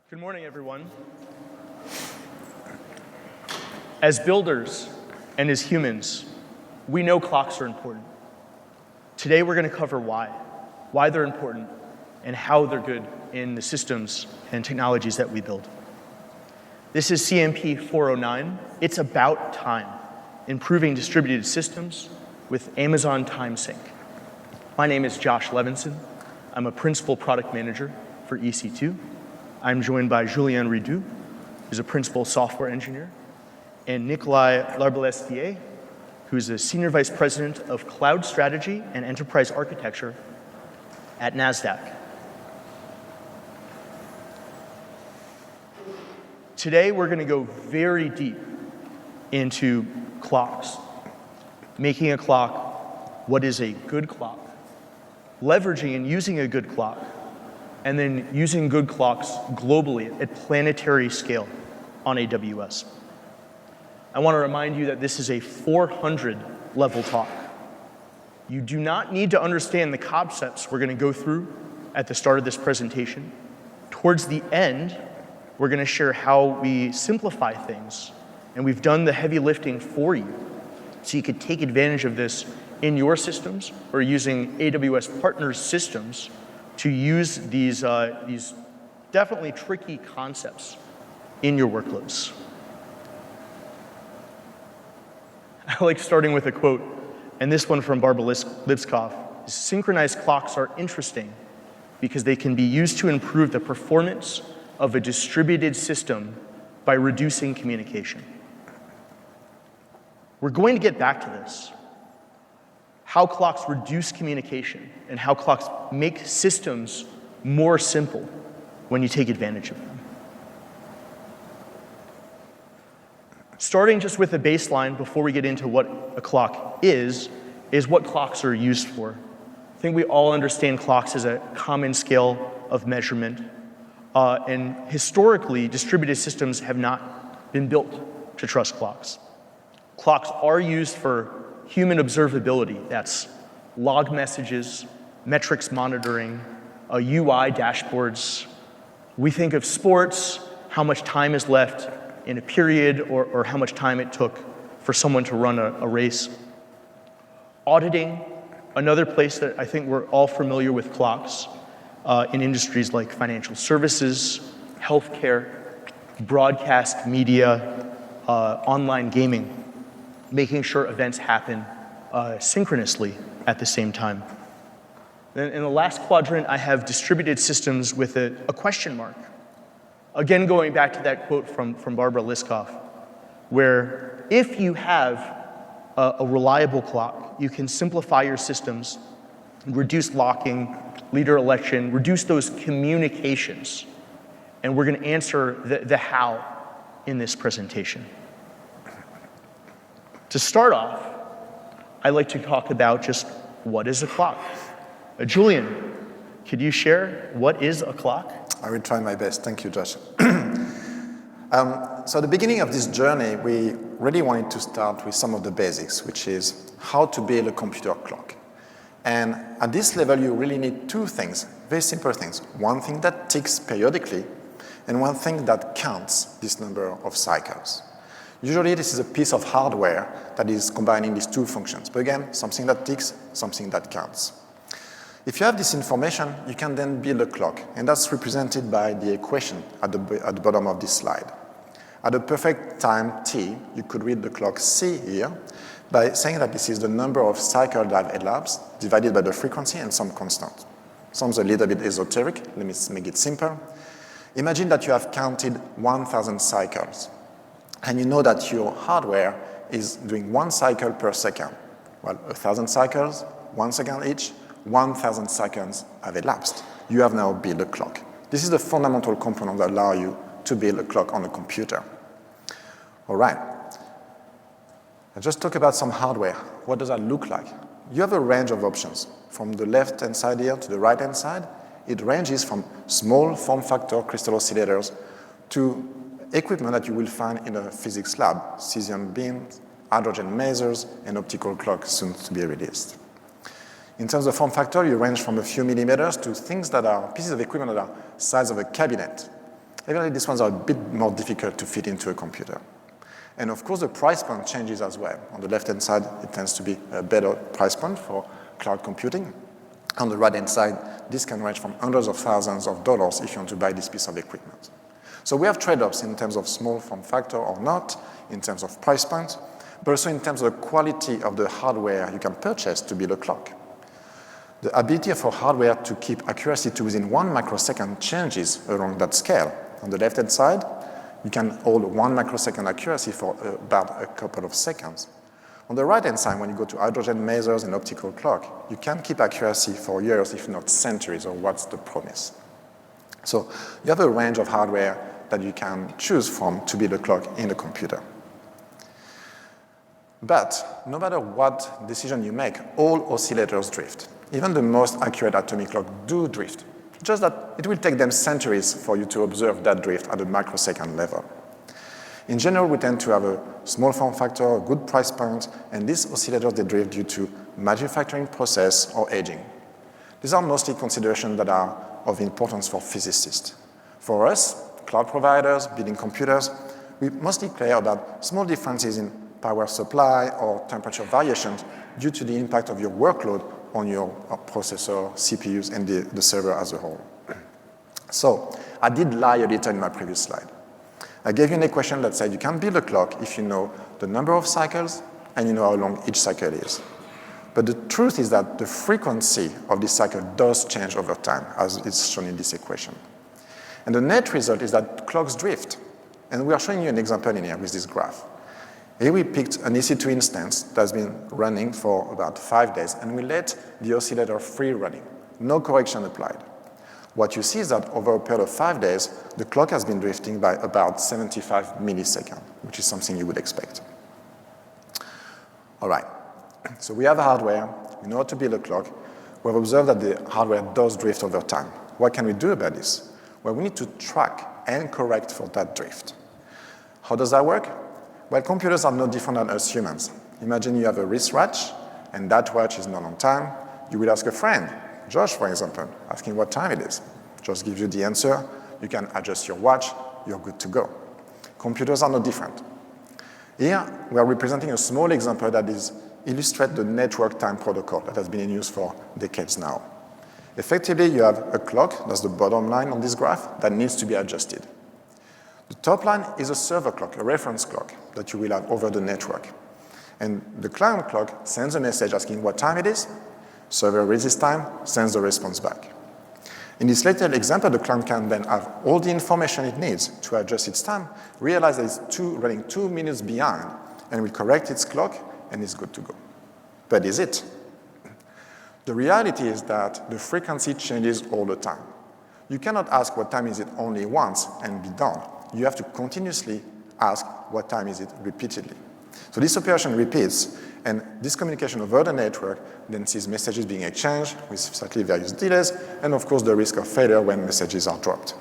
Good morning, everyone. As builders and as humans, we know clocks are important. Today, we're going to cover why they're important, and how they're good in the systems and technologies that we build. This is CMP409. It's about time, improving distributed systems with Amazon Time Sync. My name is Josh Levinson. I'm a principal product manager for EC2. I'm joined by Julien Ridoux, who's a principal software engineer, and Nikolai Larbalestier, who's a senior vice president of cloud strategy and enterprise architecture at NASDAQ. Today, we're going to go very deep into clocks, making a clock what is a good clock, leveraging and using a good clock, and then using good clocks globally at planetary scale on AWS. I want to remind you that this is a 400-level talk. You do not need to understand the concepts we're going to go through at the start of this presentation. Towards the end, we're going to share how we simplify things, and we've done the heavy lifting for you, so you could take advantage of this in your systems or using AWS partners' systems to use these definitely tricky concepts in your workloads. I like starting with a quote, and this one from Barbara Lipskov. Synchronized clocks are interesting because they can be used to improve the performance of a distributed system by reducing communication. We're going to get back to this. How clocks reduce communication and how clocks make systems more simple when you take advantage of them. Starting just with the baseline before we get into what a clock is what clocks are used for. I think we all understand clocks as a common scale of measurement. And historically, distributed systems have not been built to trust clocks. Clocks are used for human observability. That's log messages, metrics monitoring, UI dashboards. We think of sports, how much time is left in a period, or how much time it took for someone to run a race. Auditing, another place that I think we're all familiar with clocks in industries like financial services, healthcare, broadcast media, online gaming, making sure events happen synchronously at the same time. Then in the last quadrant, I have distributed systems with a question mark. Again, going back to that quote from Barbara Lipskov, where if you have a reliable clock, you can simplify your systems, reduce locking, leader election, reduce those communications. And we're going to answer the how in this presentation. To start off, I'd like to talk about just what is a clock. Julien, could you share what is a clock? I will try my best. Thank you, Josh. So at the beginning of this journey, we really wanted to start with some of the basics, which is how to build a computer clock. And at this level, you really need two things, very simple things. One thing that ticks periodically, and one thing that counts this number of cycles. Usually, this is a piece of hardware that is combining these two functions. But again, something that ticks, something that counts. If you have this information, you can then build a clock, and that's represented by the equation at the bottom of this slide. At a perfect time t, you could read the clock c here by saying that this is the number of cycles that have elapsed divided by the frequency and some constant. Sounds a little bit esoteric. Let me make it simple. Imagine that you have counted 1,000 cycles, and you know that your hardware is doing 1 cycle per second. Well, 1,000 cycles, 1 second each, 1,000 seconds have elapsed. You have now built a clock. This is the fundamental component that allows you to build a clock on a computer. All right. I'll just talk about some hardware. What does that look like? You have a range of options. From the left-hand side here to the right-hand side, it ranges from small form factor crystal oscillators to equipment that you will find in a physics lab, cesium beams, hydrogen masers, and optical clocks soon to be released. In terms of form factor, you range from a few millimeters to things that are pieces of equipment that are size of a cabinet. Evidently, these ones are a bit more difficult to fit into a computer. And of course, the price point changes as well. On the left-hand side, it tends to be a better price point for cloud computing. On the right-hand side, this can range from hundreds of thousands of dollars if you want to buy this piece of equipment. So we have trade-offs in terms of small form factor or not, in terms of price point, but also in terms of the quality of the hardware you can purchase to build a clock. The ability for hardware to keep accuracy to within 1 microsecond changes along that scale. On the left-hand side, you can hold 1 microsecond accuracy for about a couple of seconds. On the right-hand side, when you go to hydrogen masers and optical clock, you can keep accuracy for years, if not centuries, or what's the promise. So you have a range of hardware that you can choose from to build a clock in a computer. But no matter what decision you make, all oscillators drift. Even the most accurate atomic clock do drift. Just that it will take them centuries for you to observe that drift at a microsecond level. In general, we tend to have a small form factor, a good price point, and these oscillators, they drift due to manufacturing process or aging. These are mostly considerations that are of importance for physicists. For us, cloud providers, building computers, we mostly care about small differences in power supply or temperature variations due to the impact of your workload on your processor, CPUs, and the server as a whole. So I did lie a little in my previous slide. I gave you an equation that said you can build a clock if you know the number of cycles and you know how long each cycle is. But the truth is that the frequency of this cycle does change over time, as it's shown in this equation. And the net result is that clocks drift. And we are showing you an example in here with this graph. Here we picked an EC2 instance that's been running for about 5 days, and we let the oscillator free running. No correction applied. What you see is that over a period of 5 days, the clock has been drifting by about 75 milliseconds, which is something you would expect. All right, so we have hardware, we know how to build a clock. We've observed that the hardware does drift over time. What can we do about this? Well, we need to track and correct for that drift. How does that work? Well, computers are no different than us humans. Imagine you have a wristwatch, and that watch is not on time. You will ask a friend, Josh, for example, asking what time it is. Josh gives you the answer. You can adjust your watch. You're good to go. Computers are no different. Here, we are representing a small example that illustrates the network time protocol that has been in use for decades now. Effectively, you have a clock, that's the bottom line on this graph, that needs to be adjusted. The top line is a server clock, a reference clock that you will have over the network. And the client clock sends a message asking what time it is. Server reads this time, sends the response back. In this later example, the client can then have all the information it needs to adjust its time, realize that it's running 2 minutes behind, and will correct its clock, and it's good to go. But is it? The reality is that the frequency changes all the time. You cannot ask what time is it only once and be done. You have to continuously ask what time is it repeatedly. So this operation repeats, and this communication over the network then sees messages being exchanged with slightly various delays, and of course the risk of failure when messages are dropped.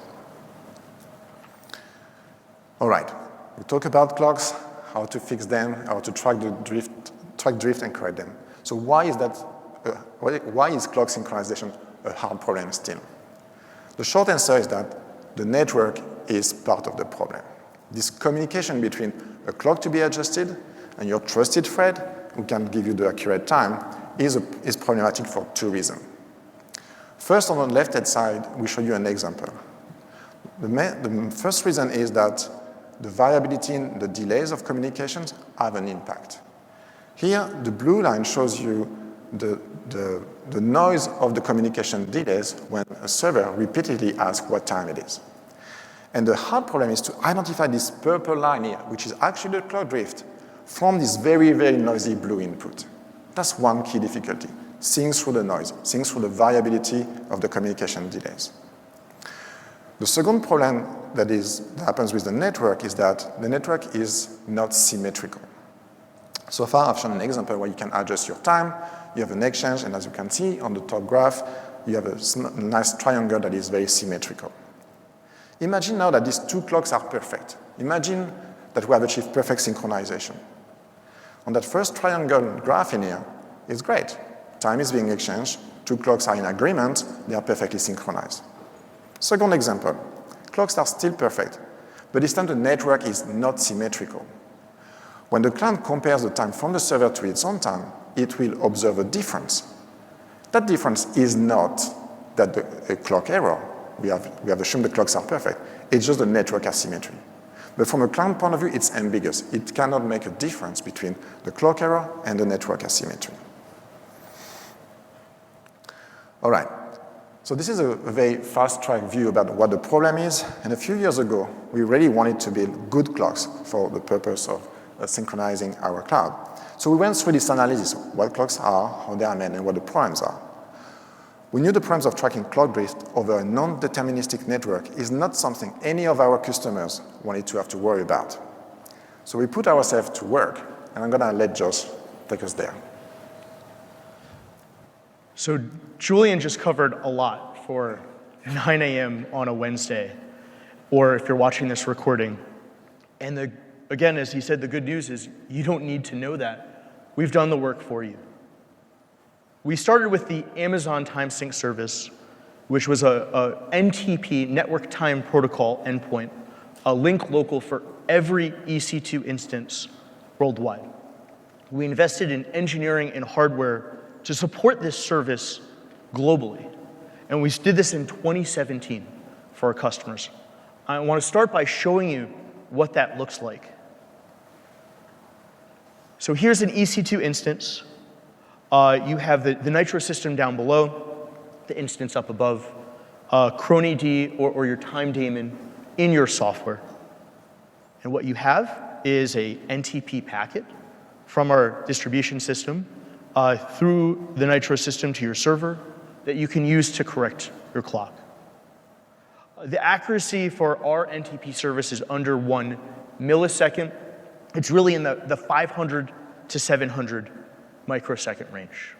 All right, we talk about clocks, how to fix them, how to track drift and correct them. So why is clock synchronization a hard problem still? The short answer is that the network is part of the problem. This communication between a clock to be adjusted and your trusted friend who can give you the accurate time is problematic for 2 reasons. First, on the left-hand side, we show you an example. The first reason is that the variability in the delays of communications have an impact. Here, the blue line shows you the noise of the communication delays when a server repeatedly asks what time it is. And the hard problem is to identify this purple line here, which is actually the clock drift, from this very, very noisy blue input. That's one key difficulty, seeing through the noise, seeing through the variability of the communication delays. The second problem that happens with the network is that the network is not symmetrical. So far, I've shown an example where you can adjust your time, you have an exchange, and as you can see on the top graph, you have a nice triangle that is very symmetrical. Imagine now that these 2 clocks are perfect. Imagine that we have achieved perfect synchronization. On that first triangle graph in here, it's great. Time is being exchanged, 2 clocks are in agreement, they are perfectly synchronized. Second example, clocks are still perfect, but this time the network is not symmetrical. When the client compares the time from the server to its own time, it will observe a difference. That difference is not that a clock error. We have assumed the clocks are perfect. It's just the network asymmetry. But from a client point of view, it's ambiguous. It cannot make a difference between the clock error and the network asymmetry. All right. So this is a very fast-track view about what the problem is. And a few years ago, we really wanted to build good clocks for the purpose of synchronizing our cloud. So we went through this analysis of what clocks are, how they are made, and what the problems are. We knew the problems of tracking clock drift over a non-deterministic network is not something any of our customers wanted to have to worry about. So we put ourselves to work, and I'm going to let Josh take us there. So Julian just covered a lot for 9 a.m. on a Wednesday, or if you're watching this recording. And again, as he said, the good news is you don't need to know that. We've done the work for you. We started with the Amazon Time Sync service, which was a NTP, Network Time Protocol endpoint, a link local for every EC2 instance worldwide. We invested in engineering and hardware to support this service globally. And we did this in 2017 for our customers. I want to start by showing you what that looks like. So here's an EC2 instance. You have the Nitro system down below, the instance up above, ChronyD or your time daemon in your software. And what you have is a NTP packet from our distribution system through the Nitro system to your server that you can use to correct your clock. The accuracy for our NTP service is under 1 millisecond. It's really in the 500 to 700 microsecond range.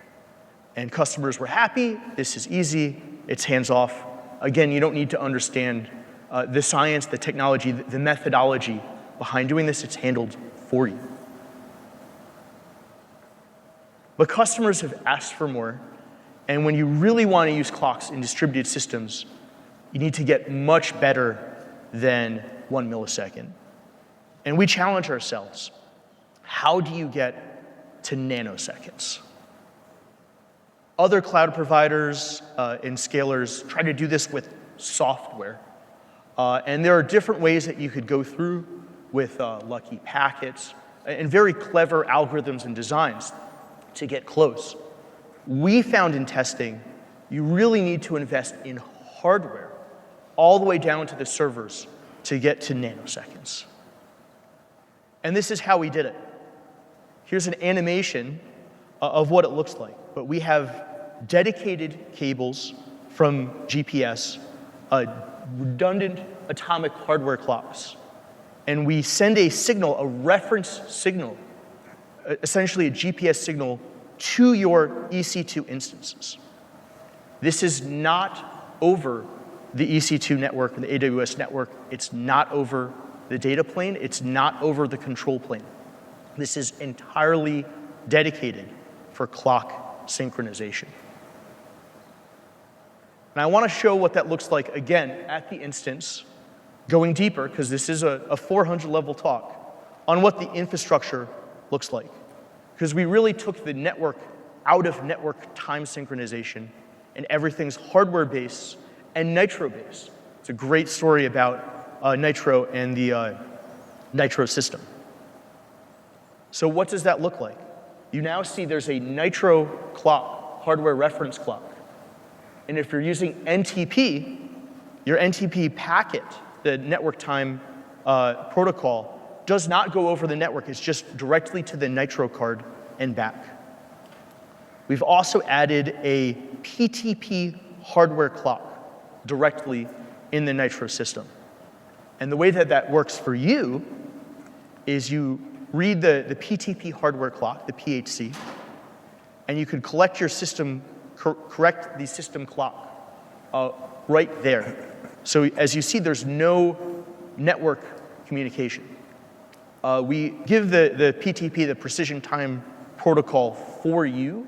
And customers were happy. This is easy. It's hands-off. Again, you don't need to understand the science, the technology, the methodology behind doing this. It's handled for you. But customers have asked for more. And when you really want to use clocks in distributed systems, you need to get much better than 1 millisecond. And we challenge ourselves. How do you get to nanoseconds? Other cloud providers and scalers try to do this with software. And there are different ways that you could go through with lucky packets and very clever algorithms and designs to get close. We found in testing, you really need to invest in hardware all the way down to the servers to get to nanoseconds. And this is how we did it. Here's an animation of what it looks like. But we have dedicated cables from GPS, redundant atomic hardware clocks. And we send a signal, a reference signal, essentially a GPS signal, to your EC2 instances. This is not over the EC2 network, the AWS network. It's not over the data plane. It's not over the control plane. This is entirely dedicated for clock synchronization. And I want to show what that looks like again at the instance, going deeper, because this is a 400-level talk, on what the infrastructure looks like. Because we really took the network out of network time synchronization, and everything's hardware-based and Nitro-based. It's a great story about Nitro and the Nitro system. So what does that look like? You now see there's a Nitro clock, hardware reference clock. And if you're using NTP, your NTP packet, the network time protocol, does not go over the network. It's just directly to the Nitro card and back. We've also added a PTP hardware clock directly in the Nitro system. And the way that that works for you is you read the PTP hardware clock, the PHC, and you could correct the system clock right there. So as you see, there's no network communication. We give the PTP, the precision time protocol, for you,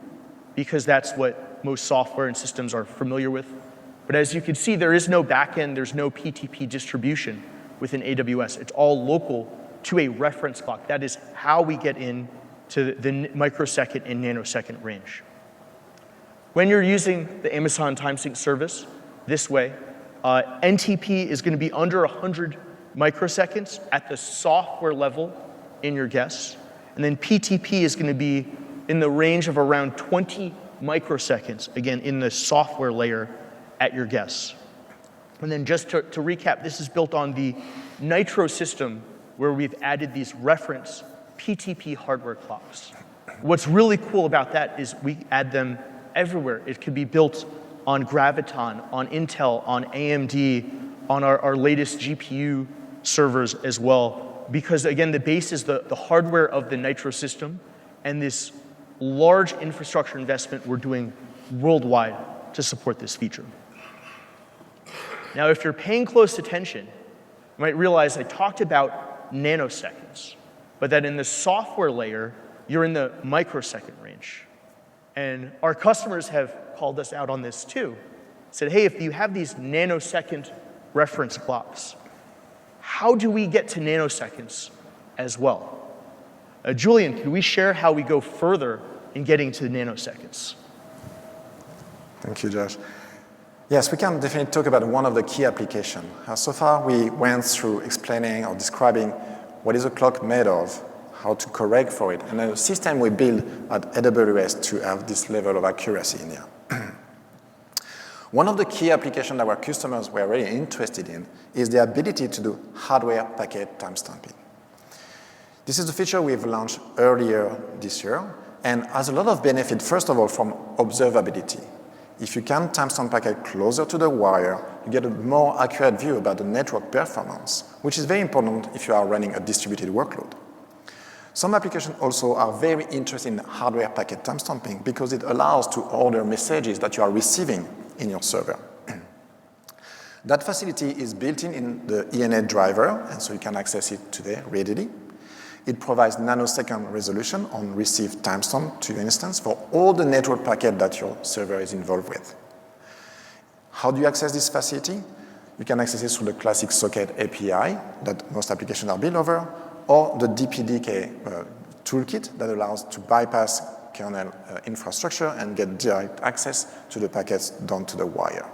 because that's what most software and systems are familiar with. But as you can see, there is no backend, there's no PTP distribution within AWS. It's all local to a reference clock. That is how we get into the microsecond and nanosecond range. When you're using the Amazon TimeSync service this way, NTP is going to be under 100 microseconds at the software level in your guests. And then PTP is going to be in the range of around 20 microseconds, again, in the software layer at your guests. And then just to recap, this is built on the Nitro system where we've added these reference PTP hardware clocks. What's really cool about that is we add them everywhere. It could be built on Graviton, on Intel, on AMD, on our latest GPU servers as well. Because again, the base is the hardware of the Nitro system and this large infrastructure investment we're doing worldwide to support this feature. Now, if you're paying close attention, you might realize I talked about nanoseconds, but that in the software layer, you're in the microsecond range. And our customers have called us out on this too. Said, hey, if you have these nanosecond reference clocks, how do we get to nanoseconds as well? Julian, can we share how we go further in getting to nanoseconds? Thank you, Josh. Yes, we can definitely talk about one of the key applications. So far, we went through explaining or describing what is a clock made of, how to correct for it, and a system we build at AWS to have this level of accuracy in here. One of the key applications that our customers were really interested in is the ability to do hardware packet timestamping. This is the feature we've launched earlier this year and has a lot of benefit, first of all, from observability. If you can timestamp packet closer to the wire, you get a more accurate view about the network performance, which is very important if you are running a distributed workload. Some applications also are very interested in hardware packet timestamping because it allows to order messages that you are receiving in your server. That facility is built in the ENA driver, and so you can access it today readily. It provides nanosecond resolution on received timestamp to your instance for all the network packet that your server is involved with. How do you access this facility? You can access it through the classic socket API that most applications are built over, or the DPDK toolkit that allows to bypass kernel infrastructure and get direct access to the packets down to the wire.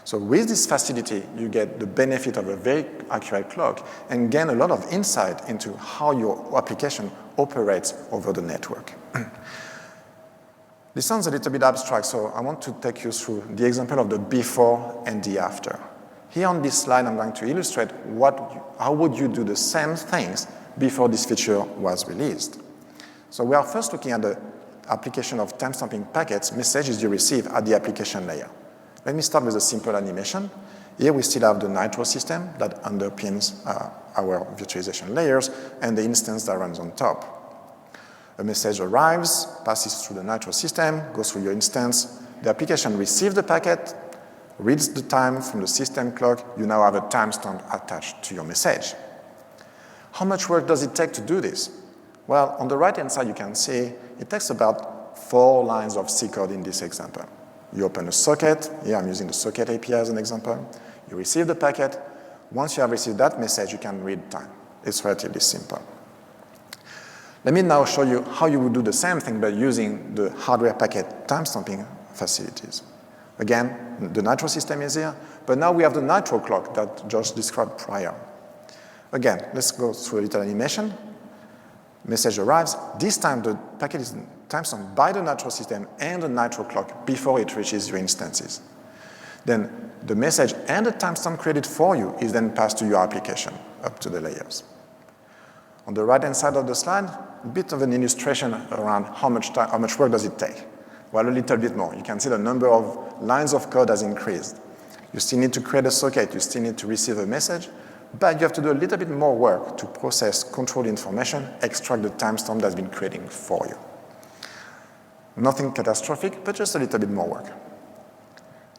So with this facility, you get the benefit of a very accurate clock and gain a lot of insight into how your application operates over the network. This sounds a little bit abstract, so I want to take you through the example of the before and the after. Here on this slide, I'm going to illustrate how would you do the same things before this feature was released. So we are first looking at the application of timestamping packets, messages you receive at the application layer. Let me start with a simple animation. Here we still have the Nitro system that underpins our virtualization layers and the instance that runs on top. A message arrives, passes through the Nitro system, goes through your instance. The application receives the packet, reads the time from the system clock. You now have a timestamp attached to your message. How much work does it take to do this? Well, on the right-hand side, you can see it takes about 4 lines of C code in this example. You open a socket. Here I'm using the socket API as an example. You receive the packet. Once you have received that message, you can read time. It's relatively simple. Let me now show you how you would do the same thing by using the hardware packet timestamping facilities. Again, the Nitro system is here, but now we have the Nitro clock that Josh described prior. Again, let's go through a little animation. Message arrives. This time, the packet is timestamped by the Nitro system and the Nitro clock before it reaches your instances. Then the message and the timestamp created for you is then passed to your application up to the layers. On the right-hand side of the slide, a bit of an illustration around how much work does it take. Well, a little bit more. You can see the number of lines of code has increased. You still need to create a socket. You still need to receive a message. But you have to do a little bit more work to process control information, extract the timestamp that's been creating for you. Nothing catastrophic, but just a little bit more work.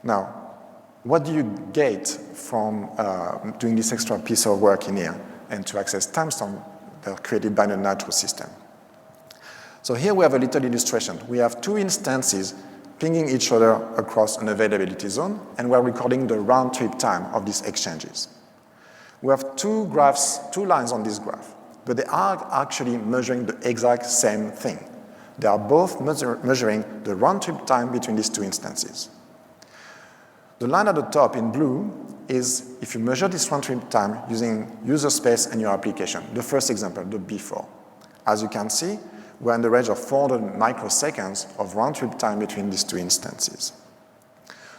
Now, what do you get from doing this extra piece of work in here and to access timestamp that are created by the Nitro system? So here we have a little illustration. We have 2 instances pinging each other across an availability zone, and we're recording the round-trip time of these exchanges. We have two lines on this graph, but they are actually measuring the exact same thing. They are both measuring the round-trip time between these two instances. The line at the top in blue is if you measure this round-trip time using user space and your application, the first example, the before. As you can see, we're in the range of 400 microseconds of round-trip time between these two instances.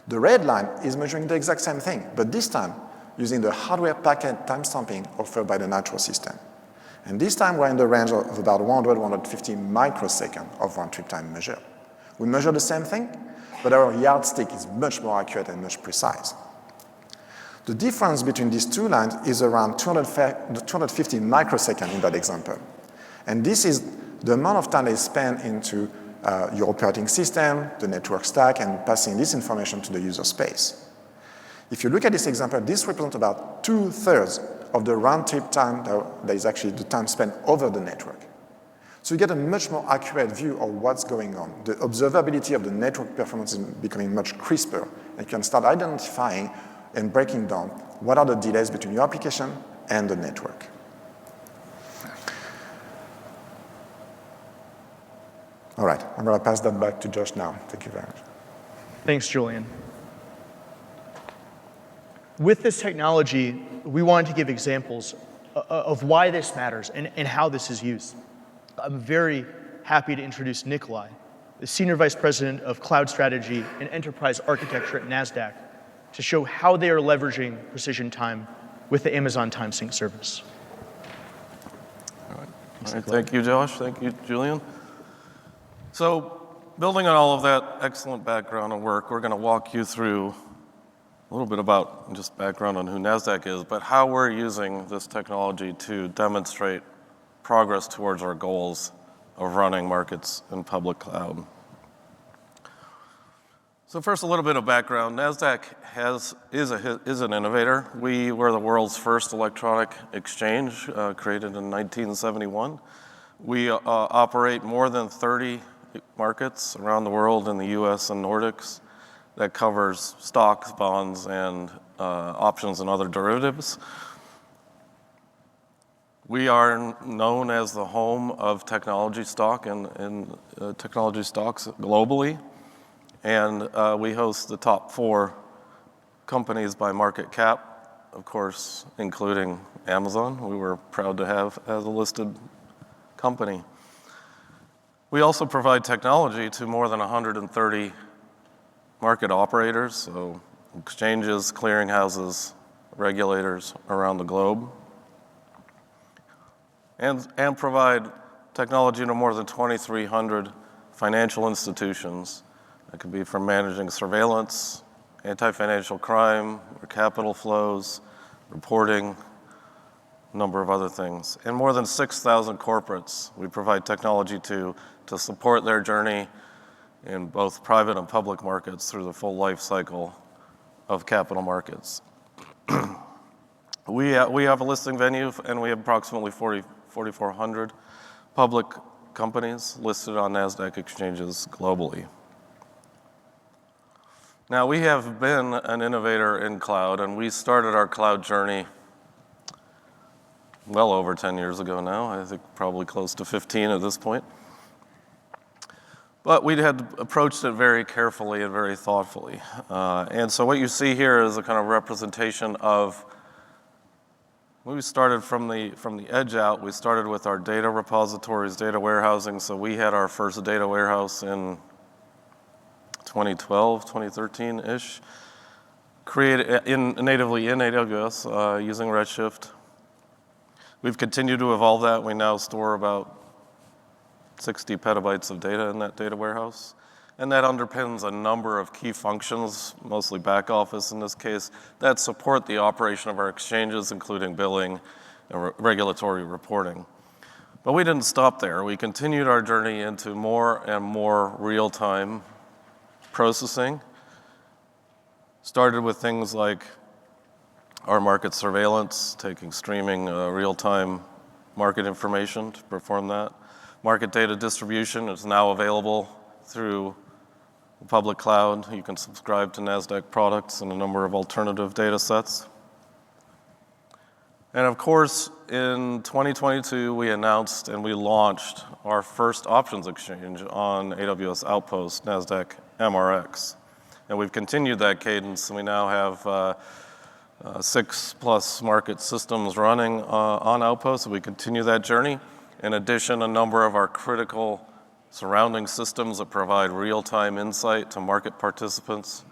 The red line is measuring the exact same thing, but this time using the hardware packet timestamping offered by the natural system. And this time we're in the range of about 100, 150 microseconds of round-trip time measured. We measure the same thing, but our yardstick is much more accurate and much precise. The difference between these two lines is around 250 microseconds in that example. And this is the amount of time they spend into your operating system, the network stack, and passing this information to the user space. If you look at this example, this represents about 2/3 of the round-trip time that is actually the time spent over the network. So you get a much more accurate view of what's going on. The observability of the network performance is becoming much crisper, and you can start identifying and breaking down what are the delays between your application and the network. All right, I'm going to pass that back to Josh now. Thank you very much. Thanks, Julian. With this technology, we wanted to give examples of why this matters and how this is used. I'm very happy to introduce Nikolai, the Senior Vice President of Cloud Strategy and Enterprise Architecture at NASDAQ, to show how they are leveraging precision time with the Amazon TimeSync service. All right. Thank you, Josh. Thank you, Julian. So, building on all of that excellent background and work, we're going to walk you through a little bit about just background on who NASDAQ is, but how we're using this technology to demonstrate progress towards our goals of running markets in public cloud. So first, a little bit of background. NASDAQ is an innovator. We were the world's first electronic exchange, created in 1971. We operate more than 30 markets around the world in the US and Nordics that covers stocks, bonds, and options and other derivatives. We are known as the home of technology stock and technology stocks globally. And we host the top 4 companies by market cap, of course, including Amazon, we were proud to have as a listed company. We also provide technology to more than 130 market operators, so exchanges, clearinghouses, regulators around the globe, and provide technology to more than 2,300 financial institutions. That could be from managing surveillance, anti-financial crime, or capital flows, reporting, a number of other things. And more than 6,000 corporates we provide technology to support their journey in both private and public markets through the full life cycle of capital markets. We have a listing venue, and we have approximately 4,400 public companies listed on NASDAQ exchanges globally. Now, we have been an innovator in cloud, and we started our cloud journey well over 10 years ago now. I think probably close to 15 at this point. But we had approached it very carefully and very thoughtfully. And so what you see here is a kind of representation of, we started from the edge out. We started with our data repositories, data warehousing. So we had our first data warehouse in 2012, 2013-ish, created natively in AWS using Redshift. We've continued to evolve that. We now store about 60 petabytes of data in that data warehouse. And that underpins a number of key functions, mostly back office in this case, that support the operation of our exchanges, including billing and regulatory reporting. But we didn't stop there. We continued our journey into more and more real-time processing. Started with things like our market surveillance, taking streaming real-time market information to perform that. Market data distribution is now available through The public cloud, you can subscribe to NASDAQ products and a number of alternative data sets. And of course, in 2022, we announced and we launched our first options exchange on AWS Outpost, NASDAQ MRX. And we've continued that cadence, and we now have 6+ market systems running on Outpost, so we continue that journey. In addition, a number of our critical surrounding systems that provide real-time insight to market participants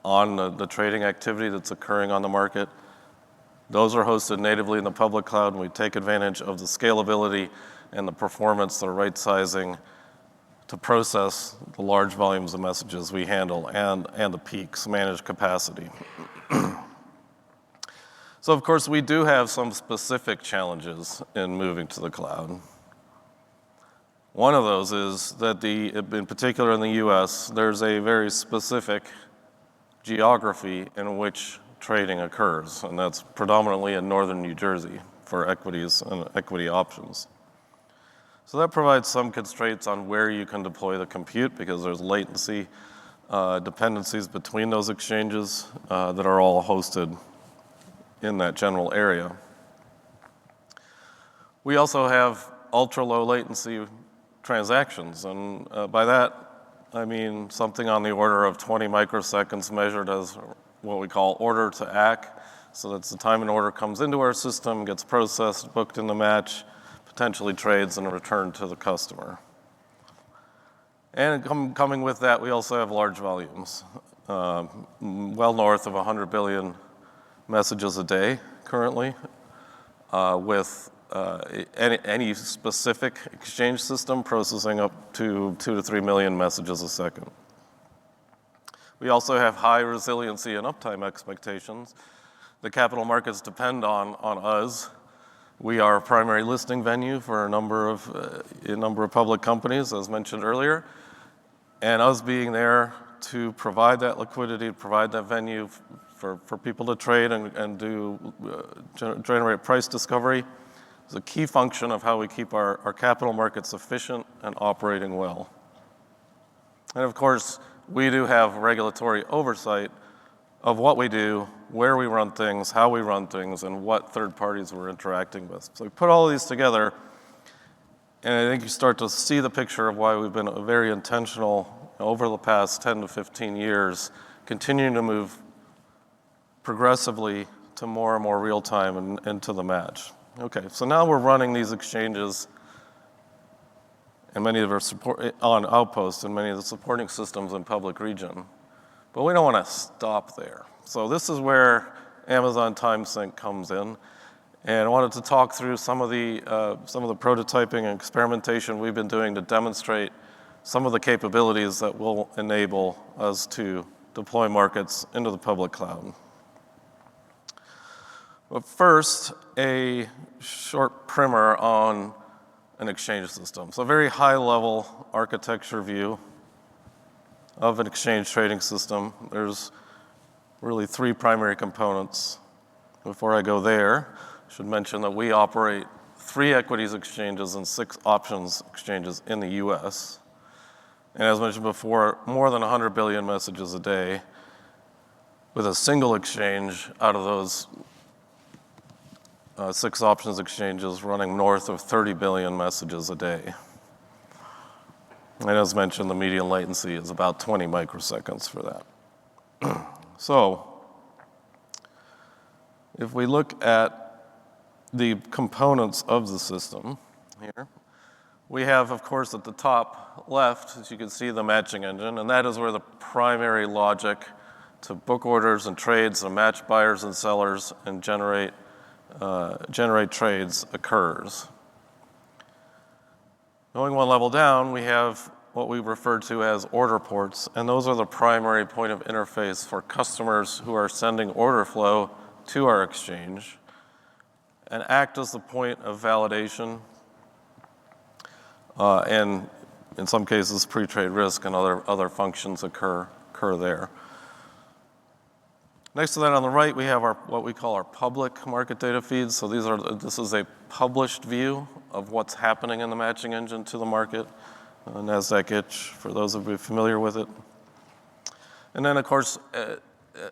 on the trading activity that's occurring on the market. Those are hosted natively in the public cloud, and we take advantage of the scalability and the performance, the right sizing to process the large volumes of messages we handle and the peaks, managed capacity. So of course, we do have some specific challenges in moving to the cloud. One of those is that in particular in the US, there's a very specific geography in which trading occurs, and that's predominantly in northern New Jersey for equities and equity options. So that provides some constraints on where you can deploy the compute because there's latency dependencies between those exchanges that are all hosted in that general area. We also have ultra low latency transactions, and by that I mean something on the order of 20 microseconds measured as what we call order to act. So that's the time an order comes into our system, gets processed, booked in the match, potentially trades, and returned to the customer. And coming with that, we also have large volumes, well north of 100 billion messages a day currently, with any specific exchange system processing up to 2 to 3 million messages a second. We also have high resiliency and uptime expectations. The capital markets depend on us. We are a primary listing venue for a number of public companies, as mentioned earlier, and us being there to provide that liquidity, provide that venue for people to trade and generate price discovery is a key function of how we keep our capital markets efficient and operating well. And of course, we do have regulatory oversight of what we do, where we run things, how we run things, and what third parties we're interacting with. So we put all of these together, and I think you start to see the picture of why we've been very intentional over the past 10 to 15 years, continuing to move progressively to more and more real time and into the match. Okay, so now we're running these exchanges and many of our support on Outpost and many of the supporting systems in public region. But we don't want to stop there. So this is where Amazon TimeSync comes in. And I wanted to talk through some of the prototyping and experimentation we've been doing to demonstrate some of the capabilities that will enable us to deploy markets into the public cloud. But first, a short primer on an exchange system. So a very high-level architecture view of an exchange trading system. There's really 3 primary components. Before I go there, I should mention that we operate 3 equities exchanges and 6 options exchanges in the US. And as mentioned before, more than 100 billion messages a day, with a single exchange out of those 6 options exchanges running north of 30 billion messages a day. And as mentioned, the median latency is about 20 microseconds for that. So if we look at the components of the system here, we have, of course, at the top left, as you can see, the matching engine, and that is where the primary logic to book orders and trades and match buyers and sellers and generate trades occurs. Going one level down, we have what we refer to as order ports, and those are the primary point of interface for customers who are sending order flow to our exchange and act as the point of validation and in some cases pre-trade risk and other functions occur there. Next to that on the right, we have what we call our public market data feeds. So this is a published view of what's happening in the matching engine to the market, NASDAQ itch, for those of you familiar with it. And then, of course,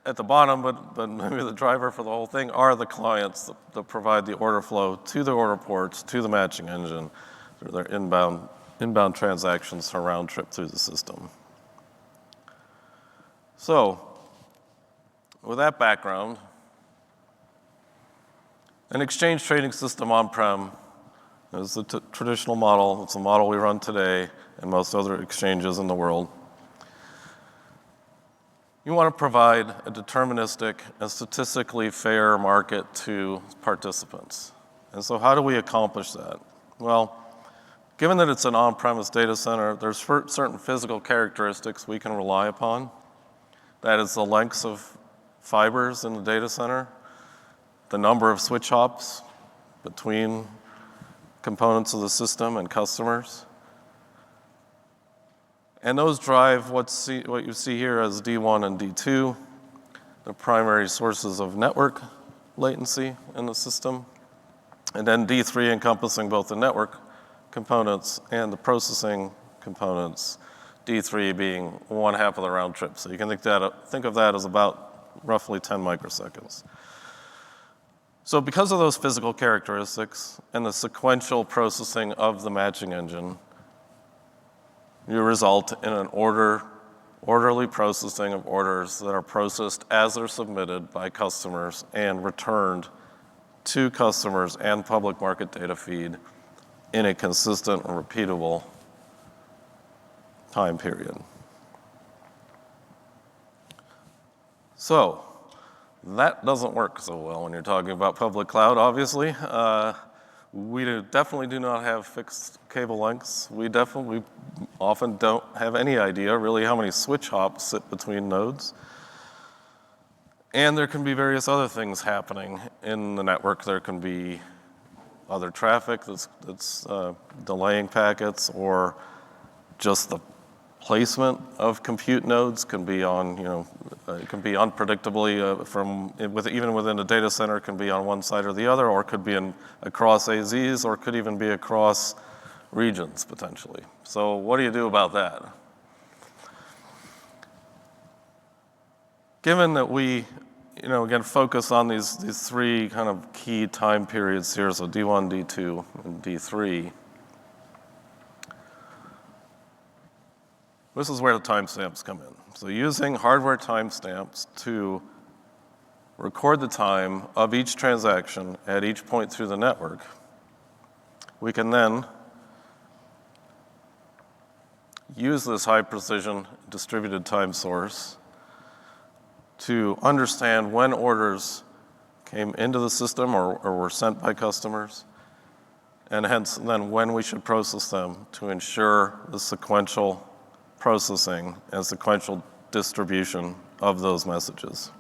at the bottom, but maybe the driver for the whole thing, are the clients that provide the order flow to the order ports, to the matching engine, through their inbound transactions to round trip through the system. So, with that background, an exchange trading system on-prem is the traditional model. It's the model we run today and most other exchanges in the world. You want to provide a deterministic and statistically fair market to participants. And so how do we accomplish that? Well, given that it's an on-premise data center, there's certain physical characteristics we can rely upon. That is the lengths of fibers in the data center, the number of switch hops between components of the system and customers. And those drive what you see here as D1 and D2, the primary sources of network latency in the system. And then D3 encompassing both the network components and the processing components, D3 being 1/2 of the round trip. So you can think of that as about roughly 10 microseconds. So because of those physical characteristics and the sequential processing of the matching engine, you result in an orderly processing of orders that are processed as they're submitted by customers and returned to customers and public market data feed in a consistent and repeatable time period. So that doesn't work so well when you're talking about public cloud, obviously. We definitely do not have fixed cable lengths. We often don't have any idea really how many switch hops sit between nodes. And there can be various other things happening in the network. There can be other traffic that's delaying packets, or just the placement of compute nodes can be on, it can be unpredictably even within a data center, can be on one side or the other, or could be across AZs, or could even be across regions potentially. So what do you do about that? Given that we, again, focus on these three kind of key time periods here, so D1, D2, and D3, this is where the timestamps come in. So using hardware timestamps to record the time of each transaction at each point through the network, we can then use this high precision distributed time source to understand when orders came into the system or were sent by customers, and hence then when we should process them to ensure the sequential processing and sequential distribution of those messages.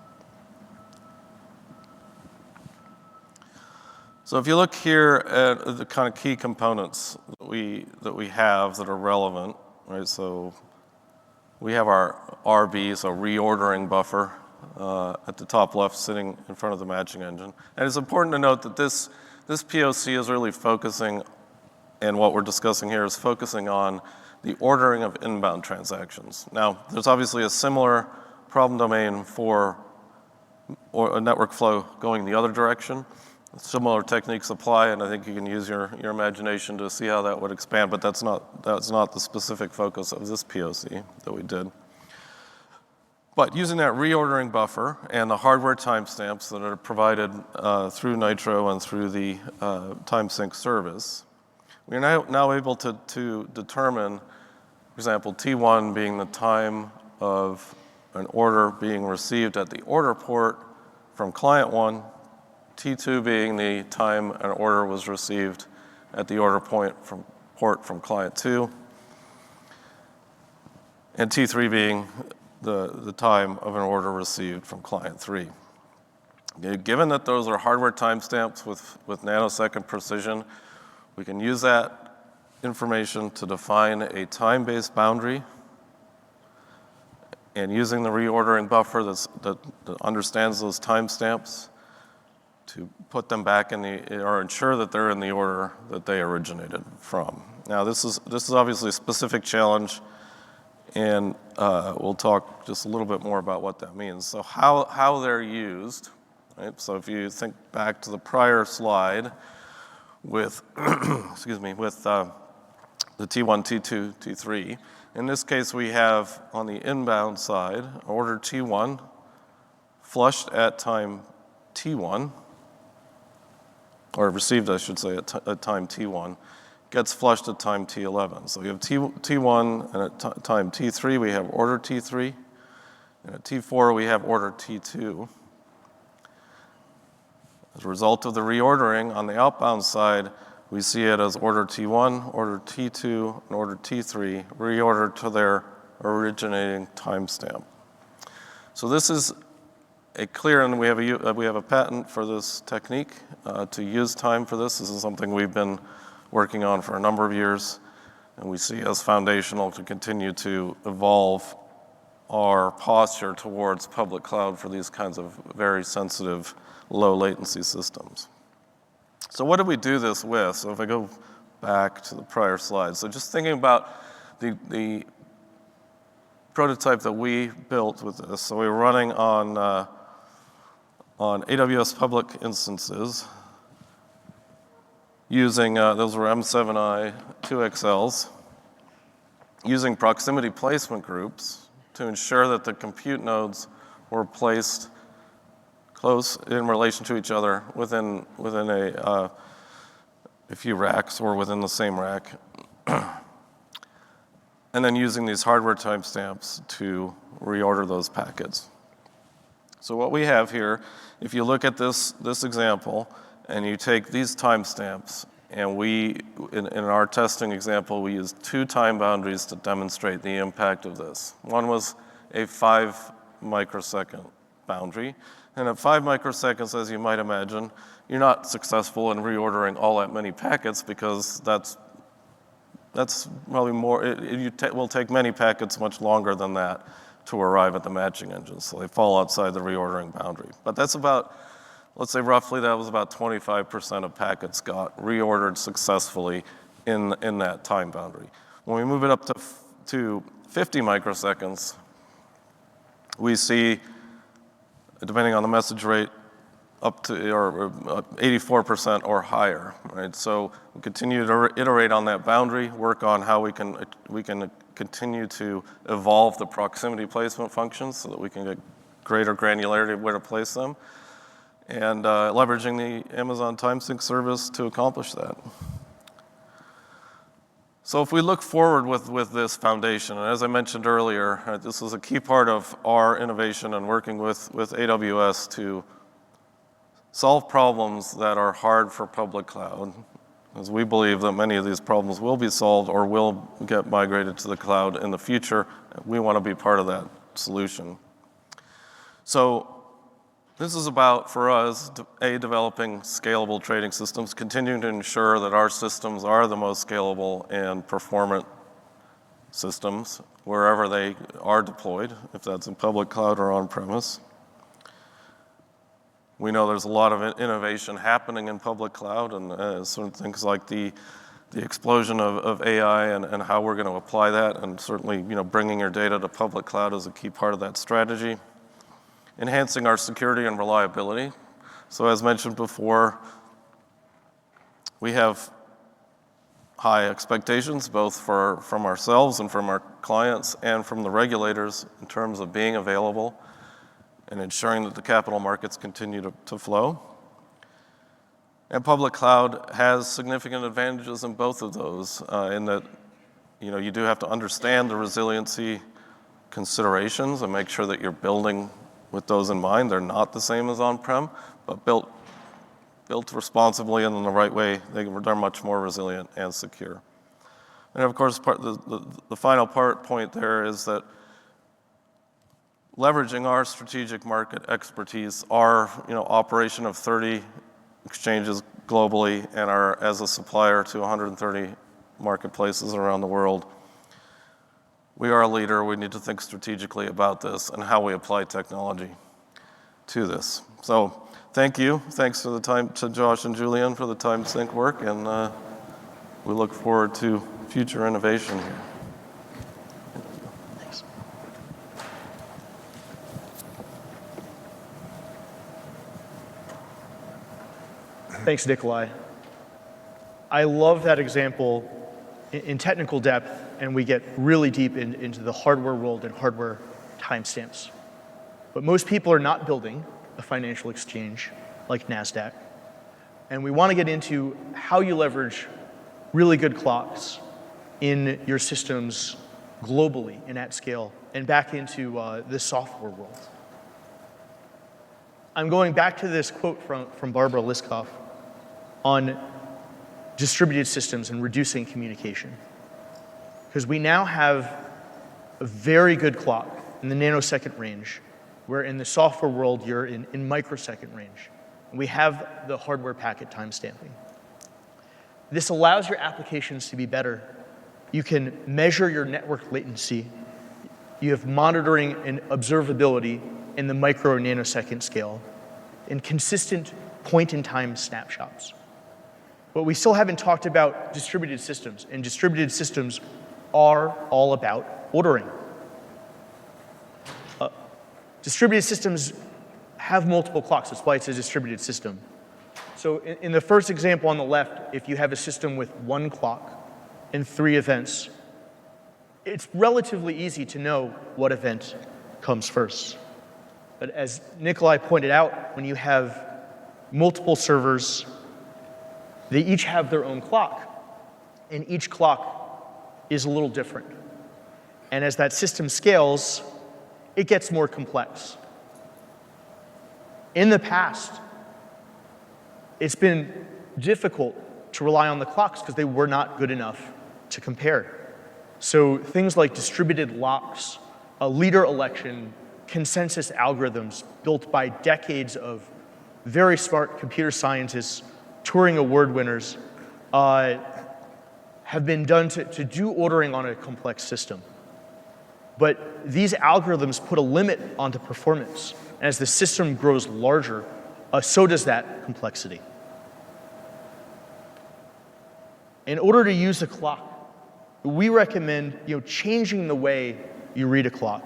So if you look here at the kind of key components that we have that are relevant, right? So we have our RB, so reordering buffer, at the top left, sitting in front of the matching engine. And it's important to note that this POC is really focusing, and what we're discussing here is focusing on the ordering of inbound transactions. Now, there's obviously a similar problem domain for a network flow going the other direction. Similar techniques apply, and I think you can use your imagination to see how that would expand, but that's not the specific focus of this POC that we did. But using that reordering buffer and the hardware timestamps that are provided through Nitro and through the time sync service, we're now able to determine, for example, T1 being the time of an order being received at the order port from client 1, T2 being the time an order was received at the order port from client 2, and T3 being the time of an order received from client 3. Given that those are hardware timestamps with nanosecond precision, we can use that information to define a time-based boundary, and using the reordering buffer that understands those timestamps to put them back or ensure that they're in the order that they originated from. Now, this is obviously a specific challenge And we'll talk just a little bit more about what that means. So how they're used, right? So if you think back to the prior slide with, excuse me, with the T1, T2, T3. In this case, we have on the inbound side, order T1 flushed at time T1, or received, I should say, at time T1, gets flushed at time T11. So we have T1, and at time T3, we have order T3, and at T4, we have order T2. As a result of the reordering on the outbound side, we see it as order T1, order T2, and order T3 reordered to their originating timestamp. So this is a clear, and we have a patent for this technique to use time for this. This is something we've been working on for a number of years, and we see as foundational to continue to evolve our posture towards public cloud for these kinds of very sensitive, low latency systems. So what did we do this with? So if I go back to the prior slide, so just thinking about the prototype that we built with this. So we were running on AWS public instances using, those were M7i 2XLs, using proximity placement groups to ensure that the compute nodes were placed close in relation to each other within a few racks or within the same rack. And then using these hardware timestamps to reorder those packets. So what we have here, if you look at this example, and you take these timestamps, and in our testing example, we used 2 time boundaries to demonstrate the impact of this. One was a 5 microsecond boundary, and at 5 microseconds, as you might imagine, you're not successful in reordering all that many packets because that's probably more, will take many packets much longer than that to arrive at the matching engine, so they fall outside the reordering boundary. But that's about, let's say roughly that was about 25% of packets got reordered successfully in that time boundary. When we move it up to 50 microseconds, we see, depending on the message rate, up to 84% or higher, right? So we continue to iterate on that boundary, work on how we can continue to evolve the proximity placement functions so that we can get greater granularity of where to place them, and leveraging the Amazon TimeSync service to accomplish that. So if we look forward with this foundation, and as I mentioned earlier, this is a key part of our innovation and working with AWS to solve problems that are hard for public cloud, as we believe that many of these problems will be solved or will get migrated to the cloud in the future. We want to be part of that solution. So this is about, for us, developing scalable trading systems, continuing to ensure that our systems are the most scalable and performant systems wherever they are deployed, if that's in public cloud or on-premise. We know there's a lot of innovation happening in public cloud, and certain things like the explosion of AI and how we're going to apply that, and certainly bringing your data to public cloud is a key part of that strategy. Enhancing our security and reliability. So as mentioned before, we have high expectations both from ourselves and from our clients and from the regulators in terms of being available and ensuring that the capital markets continue to flow. And public cloud has significant advantages in both of those, in that you do have to understand the resiliency considerations and make sure that you're building with those in mind. They're not the same as on-prem, but built responsibly and in the right way, they're much more resilient and secure. And of course, the final point there is that leveraging our strategic market expertise, our operation of 30 exchanges globally, and as a supplier to 130 marketplaces around the world, we are a leader. We need to think strategically about this and how we apply technology to this. So thank you. Thanks to Josh and Julian for the TimeSync work, and we look forward to future innovation here. Thanks, Nikolai. I love that example in technical depth, and we get really deep into the hardware world and hardware timestamps. But most people are not building a financial exchange like NASDAQ. And we want to get into how you leverage really good clocks in your systems globally and at scale, and back into the software world. I'm going back to this quote from Barbara Liskov on distributed systems and reducing communication. Because we now have a very good clock in the nanosecond range, where in the software world, you're in microsecond range. And we have the hardware packet timestamping. This allows your applications to be better. You can measure your network latency. You have monitoring and observability in the micro nanosecond scale, and consistent point-in-time snapshots. But we still haven't talked about distributed systems, and distributed systems are all about ordering. Distributed systems have multiple clocks. That's why it's a distributed system. So in the first example on the left, if you have a system with one clock and 3 events, it's relatively easy to know what event comes first. But as Nikolai pointed out, when you have multiple servers, they each have their own clock, and each clock is a little different. And as that system scales, it gets more complex. In the past, it's been difficult to rely on the clocks because they were not good enough to compare. So things like distributed locks, a leader election, consensus algorithms built by decades of very smart computer scientists, Turing Award winners, have been done to do ordering on a complex system. But these algorithms put a limit onto performance. And as the system grows larger, so does that complexity. In order to use a clock, we recommend changing the way you read a clock.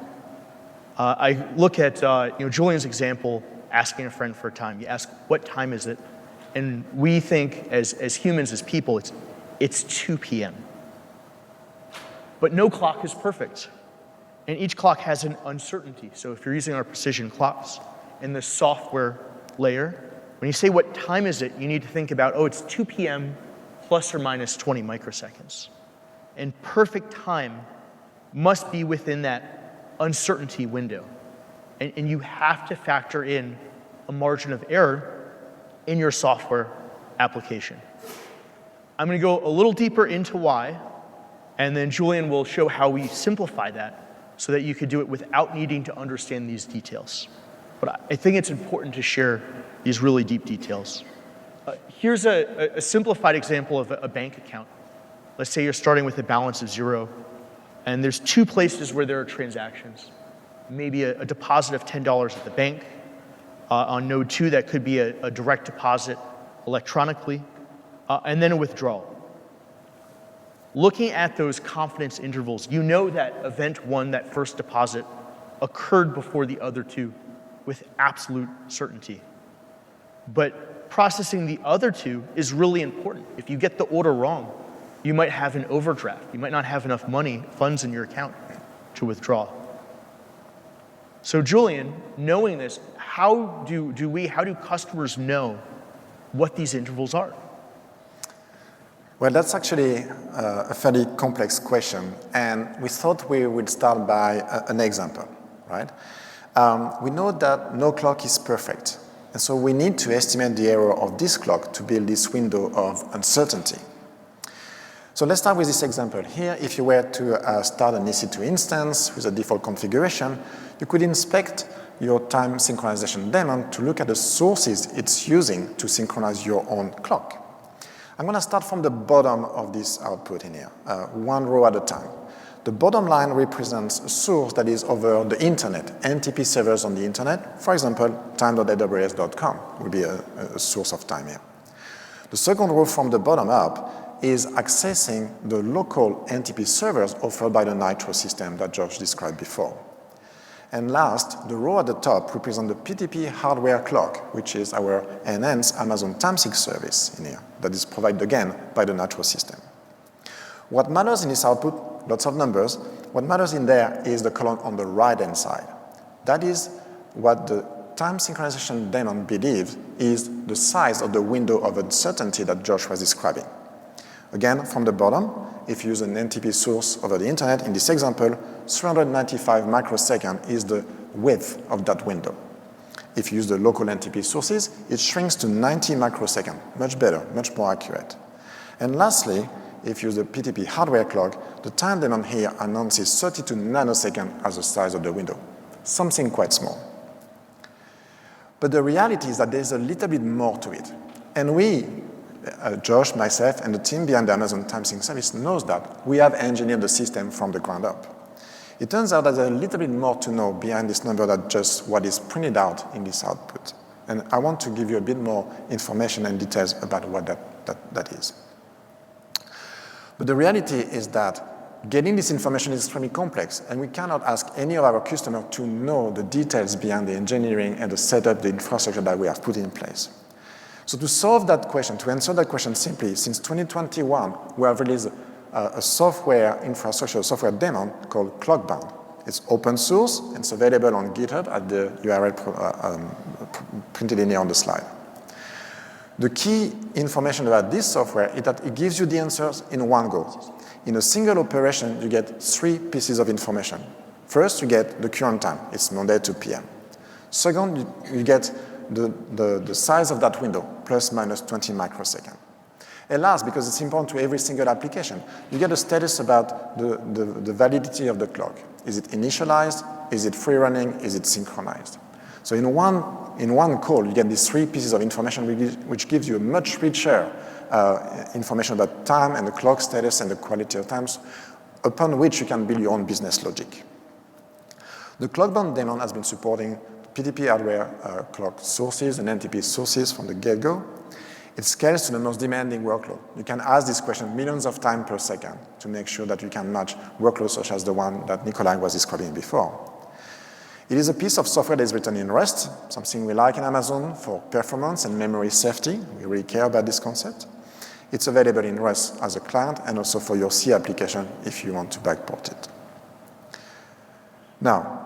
I look at Julian's example, asking a friend for a time. You ask, what time is it? And we think, as humans, as people, it's 2 p.m. But no clock is perfect. And each clock has an uncertainty. So if you're using our precision clocks in the software layer, when you say what time is it, you need to think about, it's 2 p.m. plus or minus 20 microseconds. And perfect time must be within that uncertainty window. And you have to factor in a margin of error in your software application. I'm going to go a little deeper into why, and then Julian will show how we simplify that so that you could do it without needing to understand these details. But I think it's important to share these really deep details. Here's a simplified example of a bank account. Let's say you're starting with a balance of 0, and there's 2 places where there are transactions. Maybe a deposit of $10 at the bank. On node 2, that could be a direct deposit electronically, and then a withdrawal. Looking at those confidence intervals, you know that event 1, that first deposit, occurred before the other 2 with absolute certainty. But processing the other 2 is really important. If you get the order wrong, you might have an overdraft. You might not have enough funds in your account to withdraw. So Julian, knowing this, how do customers know what these intervals are? Well, that's actually a fairly complex question, and we thought we would start by an example, right? We know that no clock is perfect, and so we need to estimate the error of this clock to build this window of uncertainty. So let's start with this example. Here, if you were to start an EC2 instance with a default configuration, you could inspect your time synchronization daemon to look at the sources it's using to synchronize your own clock. I'm going to start from the bottom of this output in here, 1 row at a time. The bottom line represents a source that is over the internet, NTP servers on the internet. For example, time.aws.com would be a source of time here. The second row from the bottom up is accessing the local NTP servers offered by the Nitro system that George described before. And last, the row at the top represents the PTP hardware clock, which is our enhanced Amazon timesync service in here that is provided again by the Nitro system. What matters in this output, lots of numbers, what matters in there is the column on the right-hand side. That is what the time synchronization daemon believes is the size of the window of uncertainty that Josh was describing. Again, from the bottom, if you use an NTP source over the internet, in this example, 395 microseconds is the width of that window. If you use the local NTP sources, it shrinks to 90 microseconds, much better, much more accurate. And lastly, if you use the PTP hardware clock, the time daemon here announces 32 nanoseconds as the size of the window, something quite small. But the reality is that there's a little bit more to it. And we, Josh, myself, and the team behind the Amazon timesync service knows that we have engineered the system from the ground up. It turns out that there's a little bit more to know behind this number than just what is printed out in this output. And I want to give you a bit more information and details about what that is. But the reality is that getting this information is extremely complex, and we cannot ask any of our customers to know the details behind the engineering and the setup, the infrastructure that we have put in place. So to solve that question, to answer that question simply, since 2021, we have released a software infrastructure, a software daemon called Clockbound. It's open source, and it's available on GitHub at the URL printed in here on the slide. The key information about this software is that it gives you the answers in one go. In a single operation, you get 3 pieces of information. First, you get the current time. It's Monday 2 p.m. Second, you get the size of that window, plus minus 20 microseconds. And last, because it's important to every single application, you get a status about the validity of the clock. Is it initialized? Is it free running? Is it synchronized? So in one call, you get these 3 pieces of information, which gives you a much richer information about time and the clock status and the quality of times, upon which you can build your own business logic. The Clockbound daemon has been supporting PTP hardware clock sources and NTP sources from the get-go. It scales to the most demanding workload. You can ask this question millions of times per second to make sure that you can match workloads such as the one that Nikolai was describing before. It is a piece of software that is written in Rust, something we like in Amazon for performance and memory safety. We really care about this concept. It's available in Rust as a client and also for your C application if you want to backport it. Now,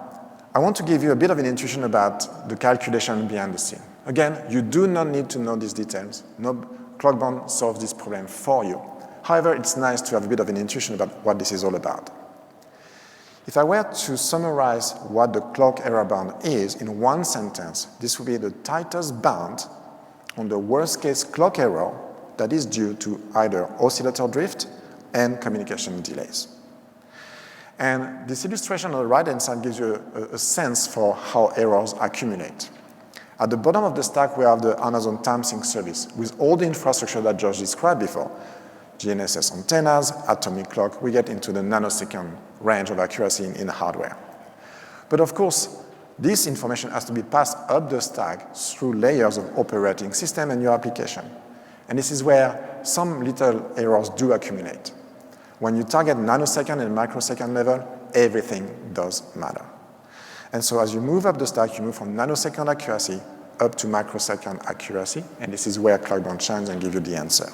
I want to give you a bit of an intuition about the calculation behind the scene. Again, you do not need to know these details. No, Clockbound solves this problem for you. However, it's nice to have a bit of an intuition about what this is all about. If I were to summarize what the clock error bound is in one sentence, this would be the tightest bound on the worst case clock error that is due to either oscillator drift and communication delays. And this illustration on the right-hand side gives you a sense for how errors accumulate. At the bottom of the stack, we have the Amazon timesync service with all the infrastructure that Josh described before. GNSS antennas, atomic clock, we get into the nanosecond range of accuracy in hardware. But of course, this information has to be passed up the stack through layers of operating system and your application. And this is where some little errors do accumulate. When you target nanosecond and microsecond level, everything does matter. And so as you move up the stack, you move from nanosecond accuracy up to microsecond accuracy, and this is where Clockbound shines and gives you the answer.